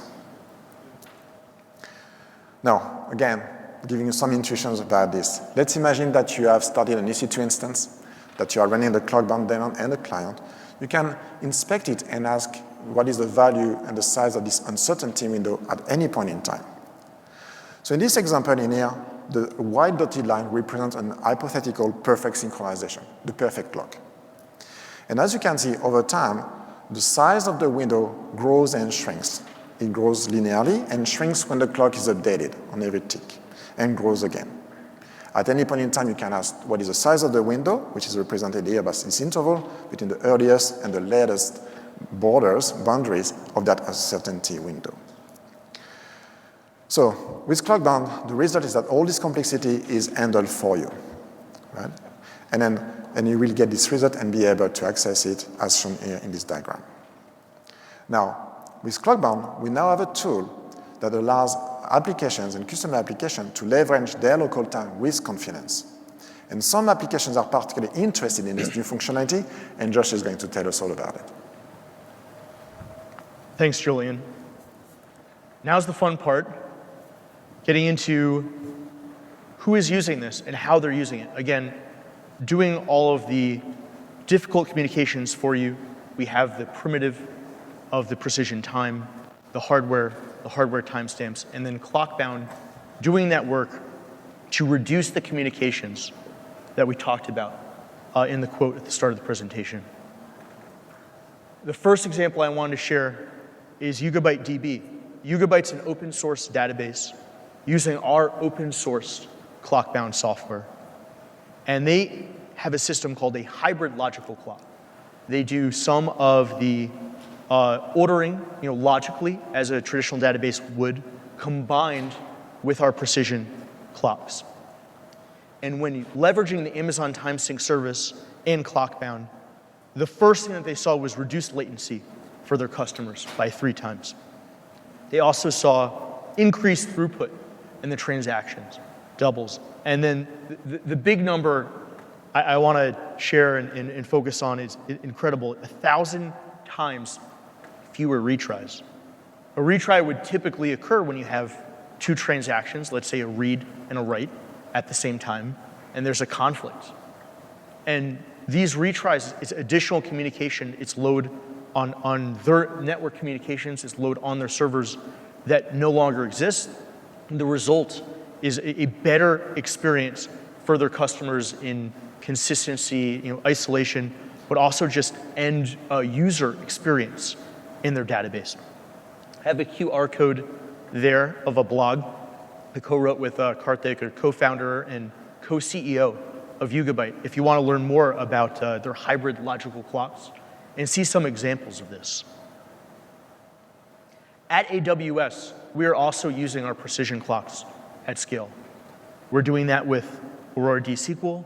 Now, again, giving you some intuitions about this. Let's imagine that you have started an EC2 instance, that you are running the Clockbound daemon and the client. You can inspect it and ask what is the value and the size of this uncertainty window at any point in time. So in this example in here, the white dotted line represents an hypothetical perfect synchronization, the perfect clock. And as you can see, over time, the size of the window grows and shrinks. It grows linearly and shrinks when the clock is updated on every tick, and grows again. At any point in time, you can ask what is the size of the window, which is represented here by this interval between the earliest and the latest boundaries of that uncertainty window. So with Clockbound, the result is that all this complexity is handled for you, right? And you will get this result and be able to access it as shown here in this diagram. Now, with Clockbound, we now have a tool that allows applications and customer applications to leverage their local time with confidence. And some applications are particularly interested in this new functionality, and Josh is going to tell us all about it. Thanks, Julian. Now's the fun part, getting into who is using this and how they're using it. Again, doing all of the difficult communications for you. We have the primitive of the precision time, the hardware timestamps, and then clock-bound, doing that work to reduce the communications that we talked about in the quote at the start of the presentation. The first example I wanted to share is Yugabyte DB. Yugabyte's an open source database using our open source clock-bound software. And they have a system called a hybrid logical clock. They do some of the ordering, logically, as a traditional database would, combined with our precision clocks. And when leveraging the Amazon TimeSync service and clock-bound, the first thing that they saw was reduced latency for their customers by 3 times. They also saw increased throughput in the transactions, doubles. And then the big number I want to share and focus on is incredible, 1,000 times fewer retries. A retry would typically occur when you have 2 transactions, let's say a read and a write, at the same time, and there's a conflict. And these retries, it's additional communication, it's load on their network communications, it's load on their servers that no longer exist. And the result is a better experience for their customers in consistency, isolation, but also just end user experience in their database. I have a QR code there of a blog I co-wrote with Karthik, a co-founder and co-CEO of Yugabyte, if you want to learn more about their hybrid logical clocks and see some examples of this. At AWS, we are also using our precision clocks at scale. We're doing that with Aurora DSQL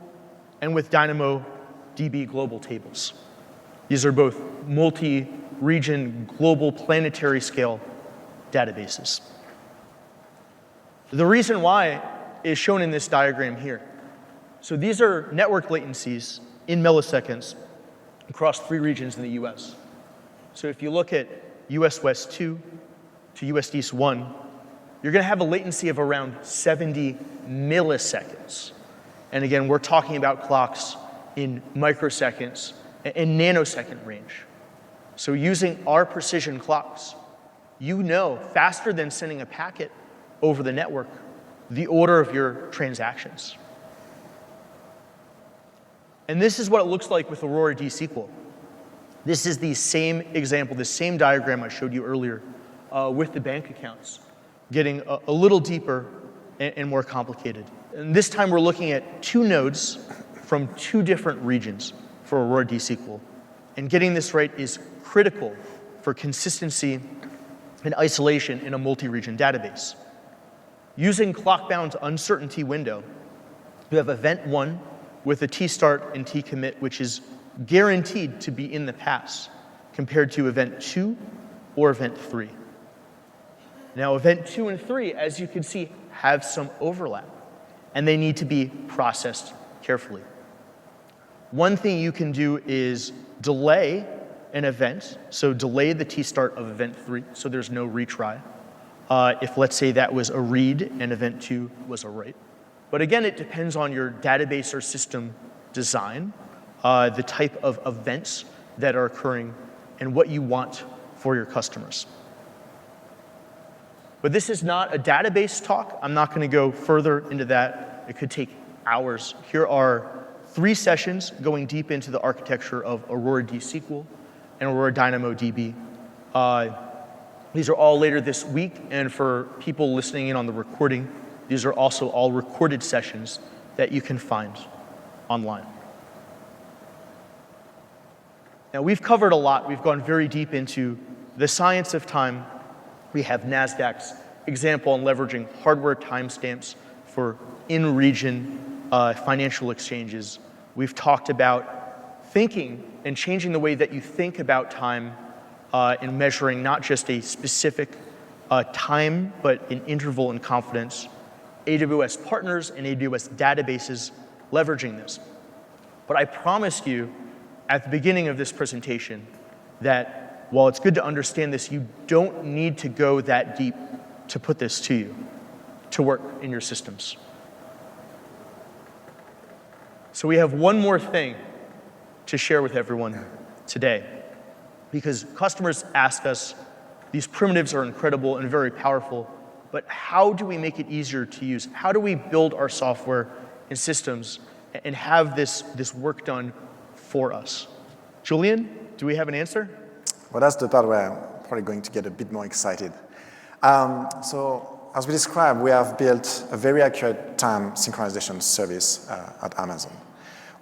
and with DynamoDB global tables. These are both multi-region, global, planetary scale databases. The reason why is shown in this diagram here. So these are network latencies in milliseconds across 3 regions in the US. So if you look at US West 2 to US East 1, you're going to have a latency of around 70 milliseconds. And again, we're talking about clocks in microseconds and nanosecond range. So using our precision clocks, faster than sending a packet over the network, the order of your transactions. And this is what it looks like with Aurora DSQL. This is the same example, the same diagram I showed you earlier with the bank accounts, getting a little deeper and more complicated. And this time we're looking at 2 nodes from 2 different regions for Aurora DSQL. And getting this right is critical for consistency and isolation in a multi-region database. Using clock-bound uncertainty window, you have event 1 with a T-start and T-commit, which is guaranteed to be in the pass, compared to event 2 or event 3. Now, event 2 and 3, as you can see, have some overlap, and they need to be processed carefully. One thing you can do is delay an event, so delay the T-start of event 3, so there's no retry. If, let's say, that was a read and event 2 was a write. But again, it depends on your database or system design, the type of events that are occurring, and what you want for your customers. But this is not a database talk. I'm not going to go further into that. It could take hours. Here are 3 sessions going deep into the architecture of Aurora DSQL and Aurora DynamoDB. These are all later this week, and for people listening in on the recording, these are also all recorded sessions that you can find online. Now, we've covered a lot. We've gone very deep into the science of time. We have NASDAQ's example on leveraging hardware timestamps for in-region financial exchanges. We've talked about thinking and changing the way that you think about time in measuring not just a specific time, but an interval and confidence. AWS partners and AWS databases leveraging this. But I promised you at the beginning of this presentation that while it's good to understand this, you don't need to go that deep to put this to you, to work in your systems. So we have one more thing to share with everyone today, because customers ask us, these primitives are incredible and very powerful, but how do we make it easier to use? How do we build our software and systems and have this work done for us? Julian, do we have an answer? Well, that's the part where I'm probably going to get a bit more excited. So as we described, we have built a very accurate time synchronization service at Amazon.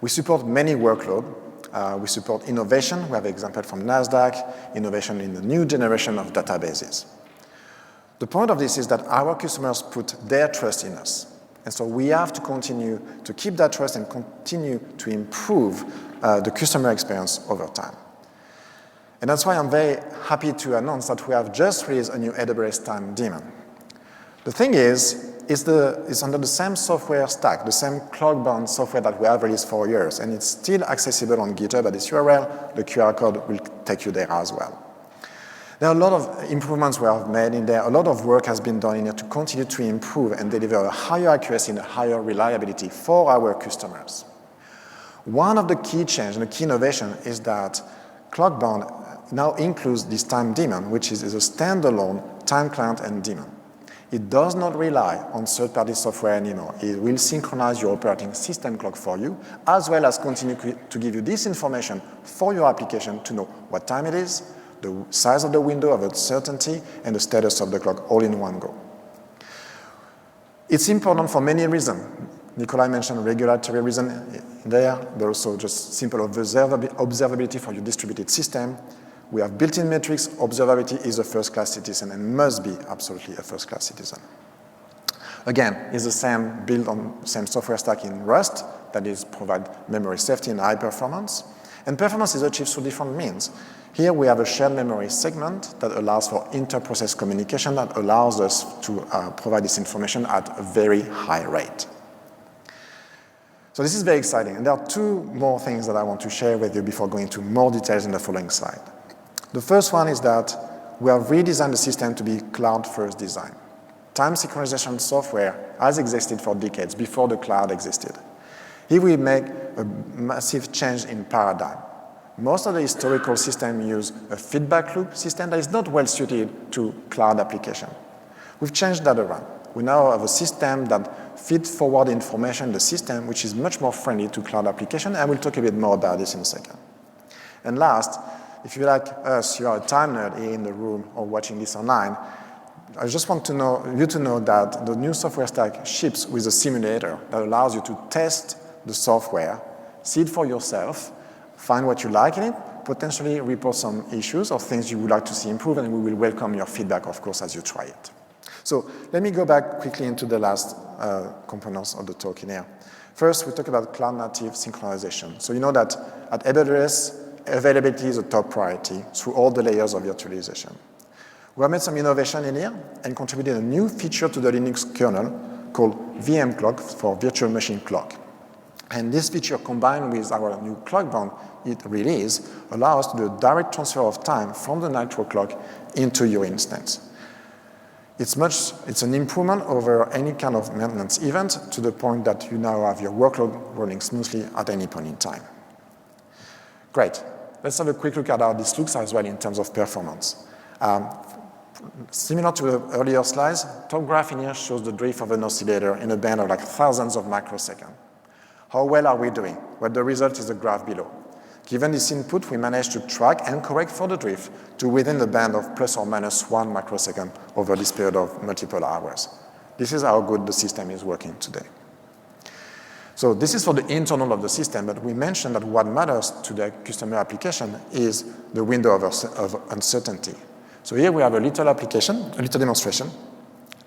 We support many workloads. We support innovation. We have an example from NASDAQ, innovation in the new generation of databases. The point of this is that our customers put their trust in us. And so we have to continue to keep that trust and continue to improve the customer experience over time. And that's why I'm very happy to announce that we have just released a new AWS time daemon. The thing is, it's under the same software stack, the same cloud-bound software that we have released for years, and it's still accessible on GitHub at this URL. The QR code will take you there as well. There are a lot of improvements we have made in there. A lot of work has been done in here to continue to improve and deliver a higher accuracy and a higher reliability for our customers. One of the key changes and the key innovation is that cloud-bound now includes this time daemon, which is a standalone time client and daemon. It does not rely on third-party software anymore. It will synchronize your operating system clock for you, as well as continue to give you this information for your application to know what time it is, the size of the window of uncertainty, and the status of the clock all in one go. It's important for many reasons. Nikolai mentioned regulatory reason there, but also just simple observability for your distributed system. We have built-in metrics. Observability is a first-class citizen and must be absolutely a first-class citizen. Again, it's the same built on the same software stack in Rust that is provide memory safety and high performance. And performance is achieved through different means. Here we have a shared memory segment that allows for inter-process communication that allows us to provide this information at a very high rate. So this is very exciting. And there are two more things that I want to share with you before going into more details in the following slide. The first one is that we have redesigned the system to be cloud-first design. Time synchronization software has existed for decades before the cloud existed. Here we make a massive change in paradigm. Most of the historical systems use a feedback loop system that is not well suited to cloud application. We've changed that around. We now have a system that feeds forward information in the system, which is much more friendly to cloud application, and we'll talk a bit more about this in a second. And last, if you're like us, you are a time nerd here in the room or watching this online, I just want you to know that the new software stack ships with a simulator that allows you to test the software, see it for yourself, find what you like in it, potentially report some issues or things you would like to see improve, and we will welcome your feedback, of course, as you try it. So let me go back quickly into the last components of the talk in here. First, we talk about cloud-native synchronization. So you know that at AWS, availability is a top priority through all the layers of virtualization. We have made some innovation in here and contributed a new feature to the Linux kernel called VM clock for virtual machine clock. And this feature combined with our new clock-bound release allows us to do a direct transfer of time from the Nitro clock into your instance. It's an improvement over any kind of maintenance event to the point that you now have your workload running smoothly at any point in time. Great. Let's have a quick look at how this looks as well in terms of performance. Similar to the earlier slides, top graph in here shows the drift of an oscillator in a band of like thousands of microseconds. How well are we doing? Well, the result is the graph below. Given this input, we managed to track and correct for the drift to within the band of plus or minus 1 microsecond over this period of multiple hours. This is how good the system is working today. So this is for the internal of the system, but we mentioned that what matters to the customer application is the window of uncertainty. So here we have a little application, a little demonstration,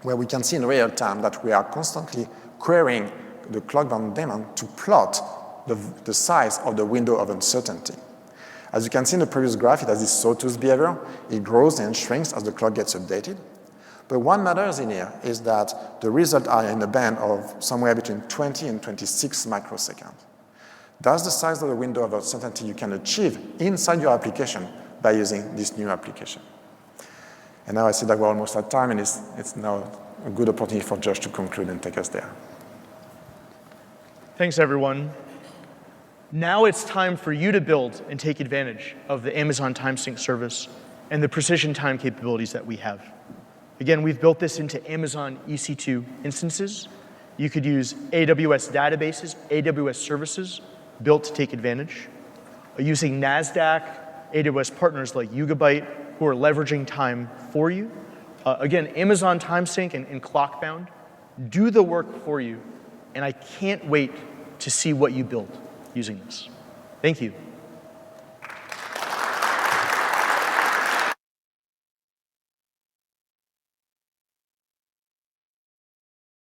where we can see in real time that we are constantly querying the clock-bound daemon to plot the size of the window of uncertainty. As you can see in the previous graph, it has this sawtooth behavior. It grows and shrinks as the clock gets updated. But what matters in here is that the results are in a band of somewhere between 20 and 26 microseconds. That's the size of the window of uncertainty you can achieve inside your application by using this new application. And now I see that we're almost at time, and it's now a good opportunity for Josh to conclude and take us there. Thanks, everyone. Now it's time for you to build and take advantage of the Amazon TimeSync service and the precision time capabilities that we have. Again, we've built this into Amazon EC2 instances. You could use AWS databases, AWS services built to take advantage. Using NASDAQ, AWS partners like Yugabyte who are leveraging time for you. Again, Amazon TimeSync and Clockbound do the work for you, and I can't wait to see what you build using this. Thank you.